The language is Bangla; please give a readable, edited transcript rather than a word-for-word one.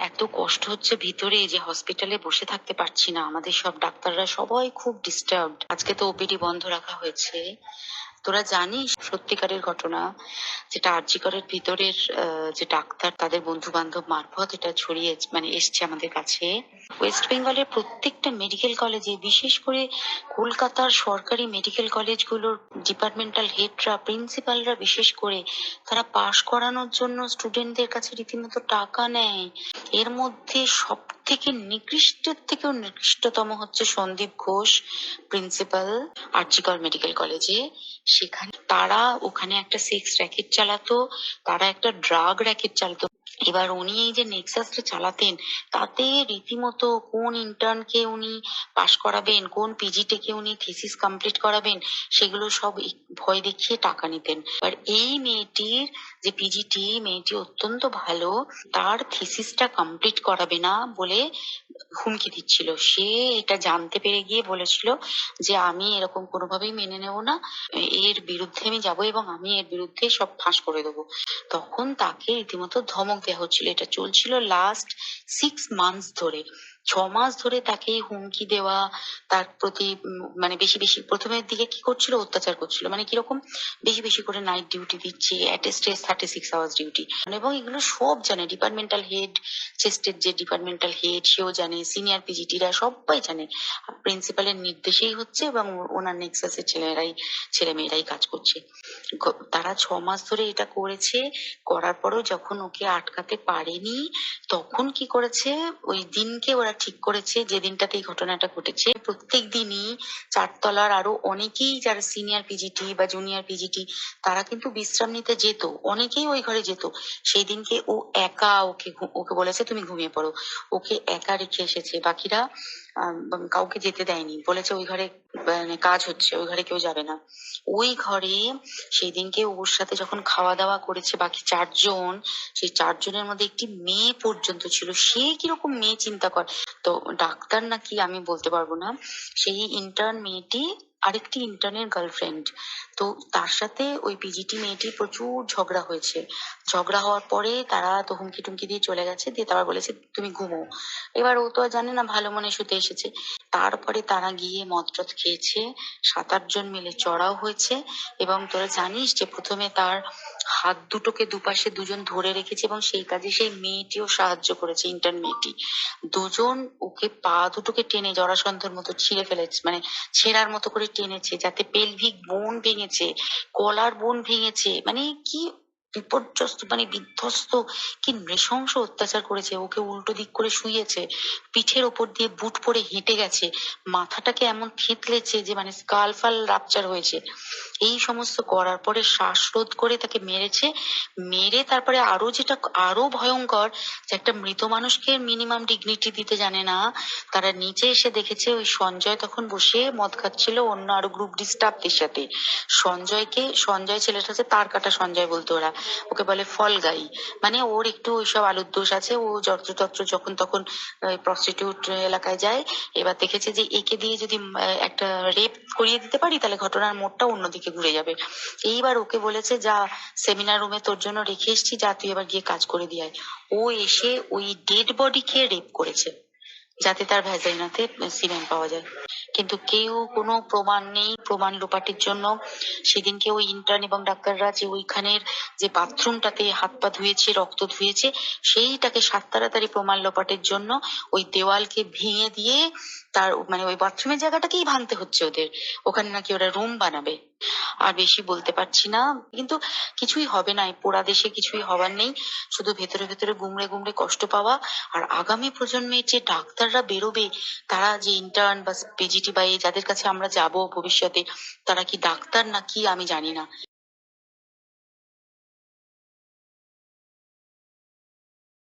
এত কষ্ট হচ্ছে ভিতরে যে হসপিটালে বসে থাকতে পারছি না। আমাদের সব ডাক্তাররা সবাই খুব ডিস্টার্বড। আজকে তো ওপিডি বন্ধ রাখা হয়েছে। তোরা জানিস সত্যিকারের ঘটনা, যেটা আরজি করের ভিতরের যে ডাক্তার তাদের বন্ধু বান্ধব মারফত এটা ছড়িয়ে এসছে আমাদের কাছে। ওয়েস্ট বেঙ্গলের প্রত্যেকটা মেডিকেল কলেজে, বিশেষ করে কলকাতার সরকারি মেডিকেল কলেজগুলোর ডিপার্টমেন্টাল হেডরা, প্রিন্সিপালরা বিশেষ করে, তারা পাশ করানোর জন্য স্টুডেন্টদের কাছে রীতিমতো টাকা নেয়। এর মধ্যে সব থেকে নিকৃষ্টের থেকেও নিকৃষ্টতম হচ্ছে সন্দীপ ঘোষ, প্রিন্সিপাল আরজি কর মেডিকেল কলেজে। সেখানে তারা ওখানে একটা সেক্স র্যাকেট চালাতো, তারা একটা ড্রাগ র্যাকেট চালাতো। এবার উনি এই যে নেক্সাসটা চালাতেন, তাতে রীতিমতো কোন ইন্টার্নকে উনি পাশ করাবেন, কোন পিজিটিকে উনি থিসিস কমপ্লিট করাবেন, সেগুলো সব ভয় দেখিয়ে টাকা নিতেন। আর এই মেয়েটির যে পিজিটি, মেয়েটি অত্যন্ত ভালো, তার থিসিসটা কমপ্লিট করাবে না বলে হুমকি দিচ্ছিল। সে এটা জানতে পেরে গিয়ে বলেছিল যে আমি এরকম কোনোভাবেই মেনে নেব না, এর বিরুদ্ধে আমি যাব এবং আমি এর বিরুদ্ধে সব ফাঁস করে দেবো। তখন তাকে রীতিমতো ধমক দেওয়া হচ্ছিল। এটা চলছিল লাস্ট 6 মান্থস ধরে। 6 মাস ধরে তাকে হুমকি দেওয়া, তার প্রতি বেশি বেশি প্রথমের দিকে কি করছিল, অত্যাচার করছিল। কিরকম, বেশি বেশি করে নাইট ডিউটি দিচ্ছে, at a stress 36 hours duty. এবং এগুলো সব জানে ডিপার্টমেন্টাল হেড, চেস্টের যে ডিপার্টমেন্টাল হেড সেও জানে, সিনিয়র পিজিটিরা সবাই জানে। প্রিন্সিপালের নির্দেশেই হচ্ছে এবং ওনার নেক্সাসের ছেলেমেয়েরাই কাজ করছে। তারা 6 মাস ধরে এটা করেছে। করার পরও যখন ওকে আটকাতে পারেনি, তখন কি করেছে, ওই দিনকে ওরা ঠিক করেছে যে দিনটাতে এই ঘটনাটা ঘটেছে। প্রত্যেক দিনই 4 তলার আরো অনেকেই যারা সিনিয়র পিজিটি বা জুনিয়র পিজিটি, তারা কিন্তু বিশ্রাম নিতে যেত, অনেকেই ওই ঘরে যেত। সেই দিনকে ও একা, ওকে বলেছে তুমি ঘুমিয়ে পড়ো। ওকে একা রেখে এসেছে, বাকিরা কাউকে যেতে দেয়নি, বলেছে ওই ঘরে কাজ হচ্ছে, ওই ঘরে কেউ যাবে না। ওই ঘরে সেই দিনকে ওর সাথে যখন খাওয়া দাওয়া করেছে বাকি 4 জন, সেই 4 জনের মধ্যে একটি মেয়ে পর্যন্ত ছিল। সে কিরকম মেয়ে চিন্তা কর। তো ডাক্তার নাকি আমি বলতে পারবো না, সেই ইন্টার্ন মেয়েটি আরেকটি ইন্টার্নের গার্লফ্রেন্ড। তো তার সাথে ওই পিজিটি মেয়েটির প্রচুর ঝগড়া হয়েছে। ঝগড়া হওয়ার পরে তারা তো হুমকি টুমকি দিয়ে চলে গেছে, দিয়ে তারা বলেছে তুমি ঘুমো। এবার ও তো আর জানে না, ভালো মনে শুতে এসেছে। তারপরে তারা গিয়ে মদ টদ খেয়েছে, 7-8 জন মিলে চড়াও হয়েছে। এবং তোরা জানিস যে প্রথমে তার হাত দুটোকে দুপাশে 2 জন ধরে রেখেছে এবং সেই কাজে সেই মেয়েটিও সাহায্য করেছে, ইন্টার্ন মেয়েটি। 2 জন ওকে পা দুটোকে টেনে জরাসন্ধের মতো ছিঁড়ে ফেলেছে, ছেঁড়ার মতো করে টেনেছে, যাতে পেলভিক বোন ভেঙেছে, গলার বোন ভেঙেছে। কি বিপর্যস্ত, বিধ্বস্ত, কি নৃশংস অত্যাচার করেছে। ওকে উল্টো দিক করে শুইয়েছে, পিঠের ওপর দিয়ে বুট পরে হেঁটে গেছে, মাথাটাকে এমন থেতলেছে যে স্কাল ফাল রাপচার হয়েছে। এই সমস্ত করার পরে শ্বাসরোধ করে তাকে মেরেছে। মেরে তারপরে আরো যেটা আরো ভয়ঙ্কর, যে একটা মৃত মানুষকে মিনিমাম ডিগনিটি দিতে জানে না। তারা নিচে এসে দেখেছে ওই সঞ্জয় তখন বসে মদ খাচ্ছিল অন্য আরো গ্রুপ ডি স্টাফদের সাথে। সঞ্জয় ছেলেটা হচ্ছে তার কাটা সঞ্জয় বলতো ওরা, ওকে বলে ফল গাই। ওর একটু ওইসব আলুর দোষ আছে, ও যত্রতত্র যখন তখন প্রস্টিটিউট এলাকায় যায়। এবার দেখেছে যে একে দিয়ে যদি একটা রেপ করিয়ে দিতে পারি, তাহলে ঘটনার মোড়টা অন্যদিকে ঘুরে যাবে। এইবার ওকে বলেছে যা, সেমিনার রুমে তোর জন্য রেখে এসছি, যা তুই এবার গিয়ে কাজ করে দিয়ে আয়। ও এসে ওই ডেড বডিকে রেপ করেছে, যাতে তার ভ্যাজাইনাতে সিমেন্ট পাওয়া যায়। কিন্তু কেউ কোনো প্রমাণ নেই, প্রমাণ লোপাটের জন্য। সেদিনকে ওই ইন্টার্ন এবং ডাক্তাররা যে ওইখানের যে বাথরুমটাতে হাত পা ধুয়েছে, রক্ত ধুয়েছে, সেইটাকে তাড়াতাড়ি প্রমাণ লোপাটের জন্য ওই দেওয়ালকে ভেঙে দিয়ে তার ওই বাথরুমের জায়গাটাকেই ভাঙতে হচ্ছে ওদের। ওখানে নাকি ওরা রুম বানাবে। আর বেশি বলতে পারছি না, কিন্তু কিছুই হবে না, এই পোড়া দেশে কিছুই হবার নেই, শুধু ভেতরে ভেতরে গুমড়ে গুমড়ে কষ্ট পাওয়া। আর আগামী প্রজন্মের যে ডাক্তাররা বেরোবে, তারা যে ইন্টার্ন বা পিজিটি বা যাদের কাছে আমরা যাব ভবিষ্যতে, তারা কি ডাক্তার নাকি আমি জানি না।